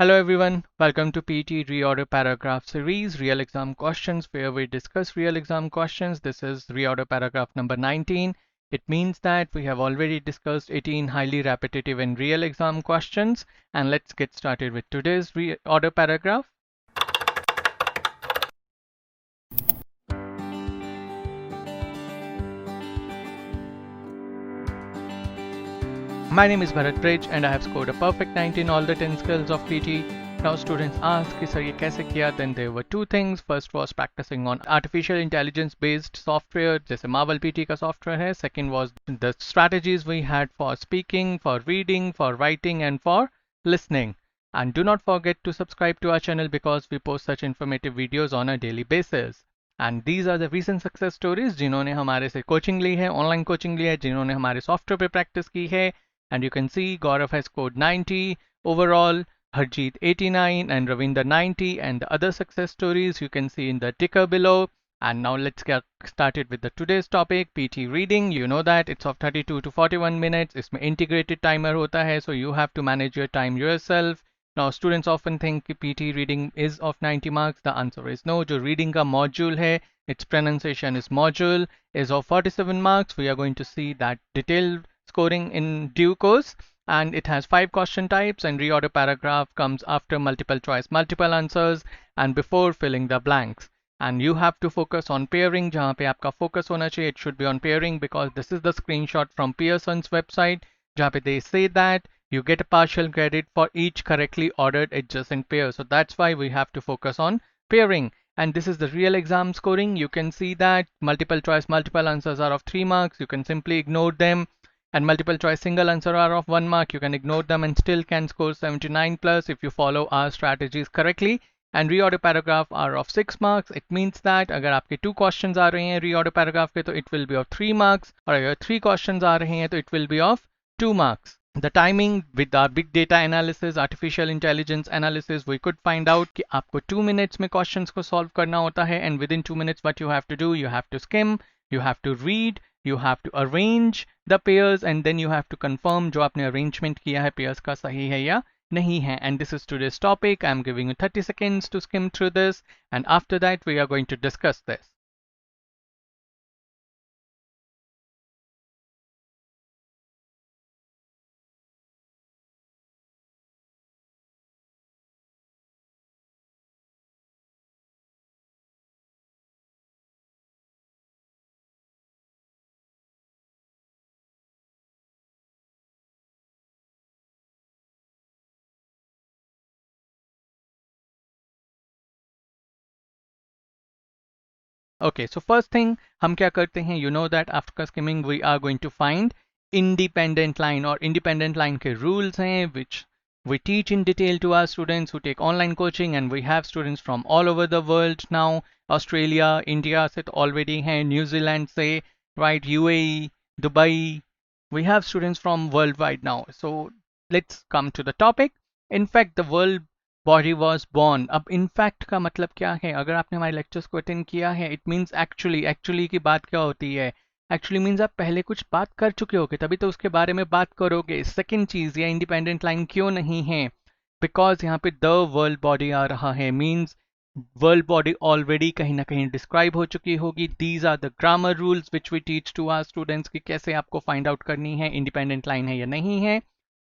Hello everyone, welcome to PTE Reorder Paragraph Series, Real Exam Questions, where we discuss real exam questions. This is Reorder Paragraph number 19. It means that we have already discussed 18 highly repetitive and real exam questions. And let's get started with today's Reorder Paragraph. My name is Bhrat Brij and I have scored a perfect 90 in all the 10 skills of PT. Now students ask कि sir ये कैसे किया? Then there were two things. First was practicing on artificial intelligence based software जैसे MarvelPTE का software है. Second was the strategies we had for speaking, for reading, for writing and for listening. And do not forget to subscribe to our channel because we post such informative videos on a daily basis. And these are the recent success stories जिन्होंने हमारे से coaching ली है, online coaching ली है, जिन्होंने हमारे software पे practice की है. And you can see Gaurav has scored 90 overall, Harjeet 89 and Ravinder 90, and the other success stories you can see in the ticker below. And now let's get started with the today's topic, PT reading. You know that it's of 32 to 41 minutes. इसमें integrated timer होता है, so you have to manage your time yourself. Now students often think PT reading is of 90 marks. The answer is no. जो reading का module है, its pronunciation is module, is of 47 marks. We are going to see that detailed scoring in due course, and it has 5 question types, and reorder paragraph comes after multiple choice multiple answers and before filling the blanks. And you have to focus on pairing. जहाँ पे आपका focus होना चाहिए, it should be on pairing, because this is the screenshot from Pearson's website जहाँ पे they say that you get a partial credit for each correctly ordered adjacent pair. So that's why we have to focus on pairing. And this is the real exam scoring. You can see that multiple choice multiple answers are of 3 marks. You can simply ignore them, and multiple choice single answer are of 1 mark. You can ignore them and still can score 79 plus if you follow our strategies correctly. And reorder paragraph are of 6 marks. It means that अगर आपके 2 questions आ रहे हैं reorder paragraph के, तो it will be of 3 marks, और अगर 3 questions आ रहे हैं तो it will be of 2 marks. The timing with our big data analysis, artificial intelligence analysis, we could find out कि आपको 2 minutes में questions को solve करना होता है, and within 2 minutes what you have to do, you have to skim, you have to read, you have to arrange the pairs, and then you have to confirm जो आपने arrangement किया है pairs का सही है या नहीं है. And this is today's topic. I am giving you 30 seconds to skim through this, and after that we are going to discuss this. Okay, so first thing हम क्या करते हैं, you know that after skimming we are going to find independent line, और independent line के rules हैं which we teach in detail to our students who take online coaching, and we have students from all over the world now. Australia, India से तो already हैं, New Zealand से, right, UAE, Dubai. We have students from worldwide now. So let's come to the topic. In fact, the world body was born. अब in fact का मतलब क्या है? अगर आपने हमारे लेक्चर्स को अटेंड किया है, इट मीन्स एक्चुअली. एक्चुअली की बात क्या होती है? एक्चुअली मीन्स आप पहले कुछ बात कर चुके होगे तभी तो उसके बारे में बात करोगे. सेकेंड चीज, ये इंडिपेंडेंट लाइन क्यों नहीं है? बिकॉज यहाँ पे द वर्ल्ड बॉडी आ रहा है, मीन्स वर्ल्ड बॉडी ऑलरेडी कहीं ना कहीं डिस्क्राइब हो चुकी होगी. These are the grammar rules which we teach to our students कि कैसे आपको फाइंड आउट करनी है इंडिपेंडेंट लाइन है या नहीं है.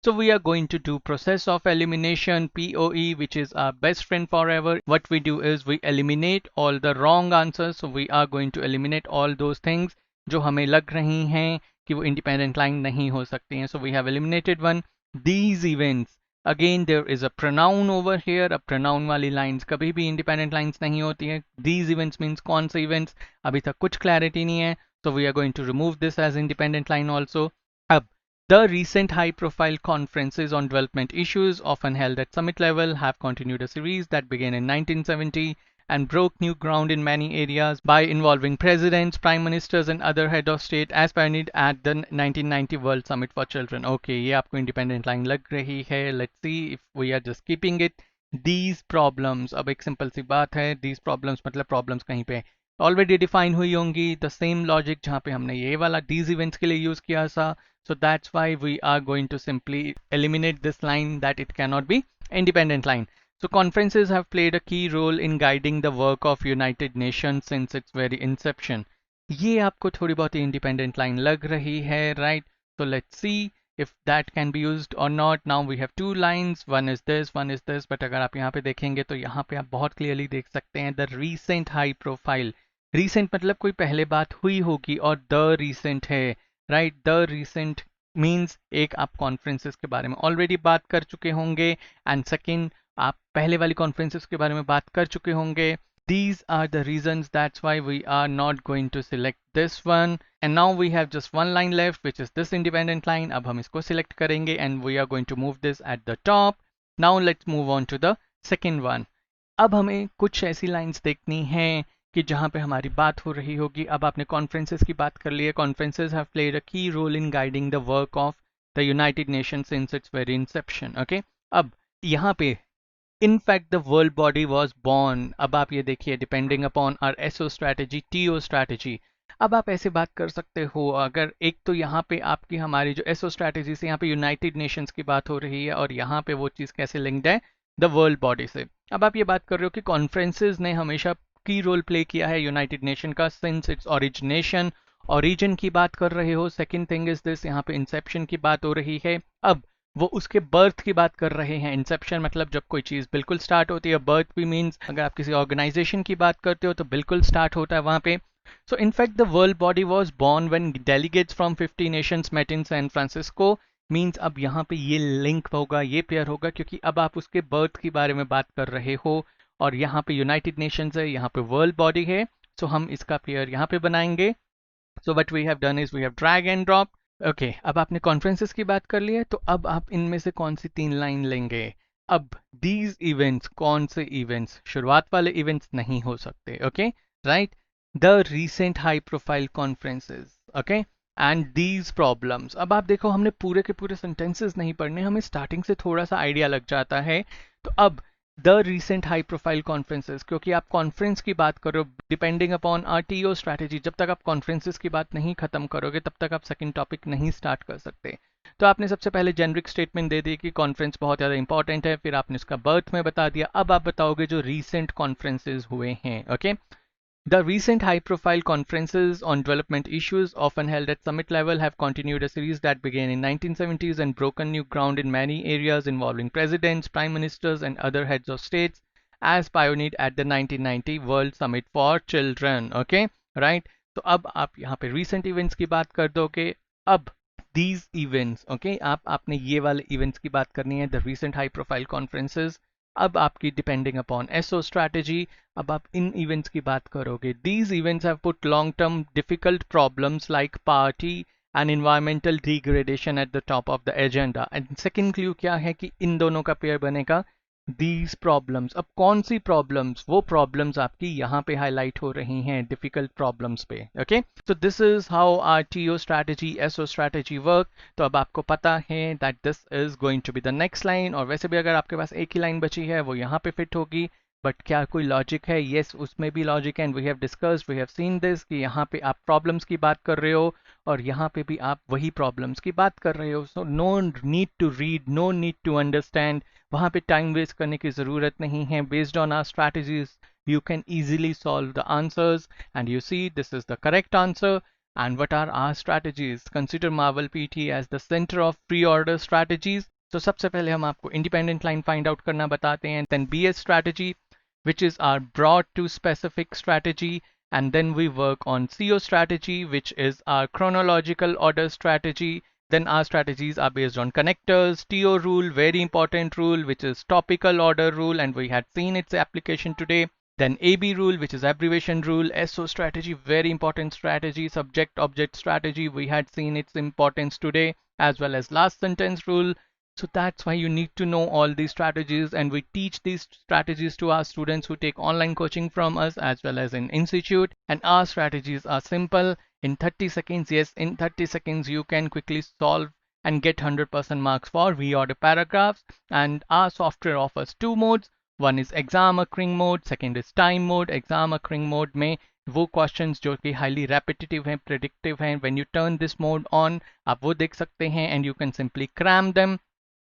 So we are going to do process of elimination, POE, which is our best friend forever. What we do is we eliminate all the wrong answers. So we are going to eliminate all those things जो हमें लग रही हैं कि वो independent line नहीं हो सकती हैं. So we have eliminated one. These events. Again there is a pronoun over here. अब pronoun वाली lines कभी भी independent lines नहीं होती हैं. These events means कौन से events? अभी तक कुछ clarity नहीं है. So we are going to remove this as independent line also. अब the recent high-profile conferences on development issues, often held at summit level, have continued a series that began in 1970 and broke new ground in many areas by involving presidents, prime ministers, and other head of state, as pioneered at the 1990 World Summit for Children. Okay, ये आपको independent line लग रही है. Let's see if we are just keeping it. These problems, अब एक simple सी बात है. These problems मतलब problems कहीं पे ऑलरेडी डिफाइन हुई होंगी. द सेम लॉजिक जहाँ पे हमने ये वाला these events के लिए यूज किया था. So that's why we are going to simply eliminate this line that it cannot be Independent line. So conferences have played a key role in guiding the work of United Nations since its very inception. ये आपको थोड़ी बहुत independent line लग रही है, right? So let's see if that can be used or not. Now we have two lines, one is this, one is this, but अगर आप यहाँ पे देखेंगे तो यहाँ पे आप बहुत clearly देख सकते हैं the recent high profile. Recent मतलब कोई पहले बात हुई होगी और the recent है, right? The recent मीन्स एक आप कॉन्फ्रेंसेस के बारे में ऑलरेडी बात कर चुके होंगे एंड सेकंड आप पहले वाली कॉन्फ्रेंसेस के बारे में बात कर चुके होंगे. These are the reasons that's why we are not going to select this one. And now we have just one line left, which is this independent line. अब हम इसको select करेंगे and we are going to move this at the top. Now let's move on to the second one. अब हमें कुछ ऐसी lines देखनी हैं कि जहां पे हमारी बात हो रही होगी. अब आपने कॉन्फ्रेंसेस की बात कर ली है. Conferences have played a key role in guiding the work of the United Nations since its very inception. Okay, अब यहाँ पे in fact the world body was born. अब आप ये देखिए depending upon our SO strategy TO strategy. अब आप ऐसे बात कर सकते हो अगर एक तो यहाँ पे आपकी हमारी जो एसओ स्ट्रैटेजी से यहाँ पे यूनाइटेड नेशंस की बात हो रही है और यहाँ पे वो चीज़ कैसे लिंक्ड है द वर्ल्ड बॉडी से. अब आप ये बात कर रहे हो कि कॉन्फ्रेंसेस ने हमेशा की रोल प्ले किया है यूनाइटेड नेशन का सिंस इट्स ओरिजिनेशन. ओरिजिन की बात कर रहे हो. सेकेंड थिंग इज दिस, यहाँ पे इंसेप्शन की बात हो रही है. अब वो उसके बर्थ की बात कर रहे हैं. इंसेप्शन मतलब जब कोई चीज़ बिल्कुल स्टार्ट होती है. बर्थ भी मीन्स अगर आप किसी ऑर्गेनाइजेशन की बात करते हो तो बिल्कुल स्टार्ट होता है वहाँ पे. So in fact the world body was born when delegates from 50 nations met in San Francisco. Means अब यहाँ पे ये लिंक होगा, ये पेयर होगा क्योंकि अब आप उसके बर्थ के बारे में बात कर रहे हो और यहाँ पे यूनाइटेड नेशंस है, यहाँ पे वर्ल्ड बॉडी है. सो हम इसका पेयर यहाँ पे बनाएंगे. So what we have done is we have drag and drop. Okay, अब आपने कॉन्फ्रेंसेस की बात कर ली है तो अब आप इनमें से कौन सी तीन लाइन लेंगे. अब दीज इवेंट्स, कौन से इवेंट्स, शुरुआत वाले इवेंट्स नहीं हो सकते. Okay, right, the recent high profile conferences. Okay, and these problems. अब आप देखो हमने पूरे के पूरे सेंटेंसेस नहीं पढ़ने, हमें स्टार्टिंग से थोड़ा सा आइडिया लग जाता है. तो अब the recent high profile conferences, क्योंकि आप कॉन्फ्रेंस की बात करो depending upon our TO strategy. जब तक आप कॉन्फ्रेंसेस की बात नहीं खत्म करोगे तब तक आप सेकंड टॉपिक नहीं स्टार्ट कर सकते. तो आपने सबसे पहले जेनरिक स्टेटमेंट दे दी कि कॉन्फ्रेंस बहुत ज़्यादा इंपॉर्टेंट है, फिर आपने इसका बर्थ में बता दिया. अब आप बताओगे जो रीसेंट कॉन्फ्रेंसेस हुए हैं. Okay, the recent high-profile conferences on development issues, often held at summit level, have continued a series that began in 1970s and broken new ground in many areas involving presidents, prime ministers, and other heads of states, as pioneered at the 1990 World Summit for Children. Okay, right? तो अब आप यहाँ पे recent events की बात कर दोगे. अब these events, okay, आपने ये वाले events की बात करनी है, the recent high-profile conferences. अब आपकी डिपेंडिंग अपॉन एसओ स्ट्रैटेजी. अब आप इन इवेंट्स की बात करोगे. These events have put long term difficult problems like party and environmental degradation at the top of the agenda. And second clue क्या है कि इन दोनों का पेयर बनेगा दीज प्रॉब्लम्स. अब कौन सी प्रॉब्लम्स, वो प्रॉब्लम्स आपकी यहाँ पे हाईलाइट हो रही हैं डिफिकल्ट प्रॉब्लम्स पे. Okay, so this is how our TO strategy, SO strategy work. तो अब आपको पता है that this is going to be the next line. और वैसे भी अगर आपके पास एक ही लाइन बची है वो यहाँ पे फिट होगी. बट क्या कोई लॉजिक है? यस, उसमें भी लॉजिक है. And we have discussed, we have seen this कि यहाँ पे आप प्रॉब्लम्स की बात कर रहे हो और यहाँ पे भी आप वही प्रॉब्लम्स की बात कर रहे हो. So no need to read, no need to understand. वहाँ पे टाइम वेस्ट करने की ज़रूरत नहीं है. Based on our strategies you can easily solve the answers, and you see this is the correct answer. And what are our strategies? Consider MarvelPTE as the center of pre-order strategies. So सबसे पहले हम आपको independent line find out करना बताते हैं. Then BS strategy, which is our broad to specific strategy. And then we work on CO strategy, which is our chronological order strategy. Then our strategies are based on connectors. TO rule, very important rule, which is topical order rule, and we had seen its application today. Then AB rule, which is abbreviation rule. SO strategy, very important strategy. Subject object strategy, we had seen its importance today, as well as last sentence rule. So that's why you need to know all these strategies, and we teach these strategies to our students who take online coaching from us as well as in institute. And our strategies are simple. In 30 seconds, yes, in 30 seconds you can quickly solve and get 100% marks for reorder paragraphs. And our software offers two modes. One is exam occurring mode, second is time mode. Exam occurring mode में वो questions जो कि highly repetitive हैं, predictive हैं, when you turn this mode on आप वो देख सकते हैं and you can simply cram them.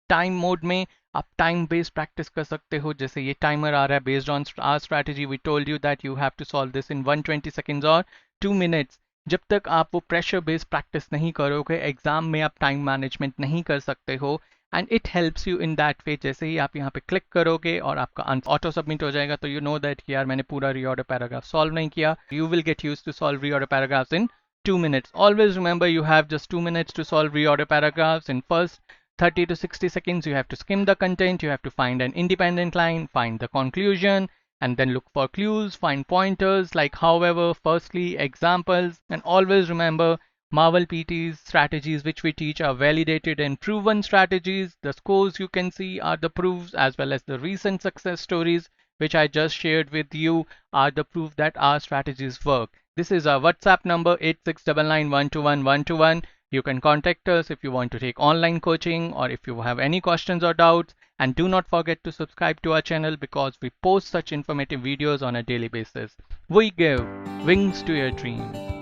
Time mode में आप टाइम बेस्ड प्रैक्टिस कर सकते हो, जैसे ये टाइमर आ रहा है based on our strategy we told you that you have to solve this in 120 seconds और 2 मिनट्स। जब तक आप वो प्रेशर बेस्ड प्रैक्टिस नहीं करोगे एग्जाम में आप टाइम मैनेजमेंट नहीं कर सकते हो, and it helps you in that way. जैसे ही आप यहाँ पे क्लिक करोगे और आपका आंसर ऑटो सबमिट हो जाएगा, तो यू नो दैट यार मैंने पूरा रीऑर्डर पैराग्राफ सॉल्व नहीं किया। You will get used to solve reorder paragraphs in 2 minutes. Always remember you have just 2 minutes to solve reorder paragraphs. In first 30 to 60 seconds, you have to skim the content, you have to find an independent line, find the conclusion, and then look for clues, find pointers like however, firstly, examples, and always remember MarvelPTE's strategies which we teach are validated and proven strategies. The scores you can see are the proofs, as well as the recent success stories which I just shared with you are the proof that our strategies work. This is our WhatsApp number 8699121121. You can contact us if you want to take online coaching or if you have any questions or doubts. And do not forget to subscribe to our channel because we post such informative videos on a daily basis. We give wings to your dreams.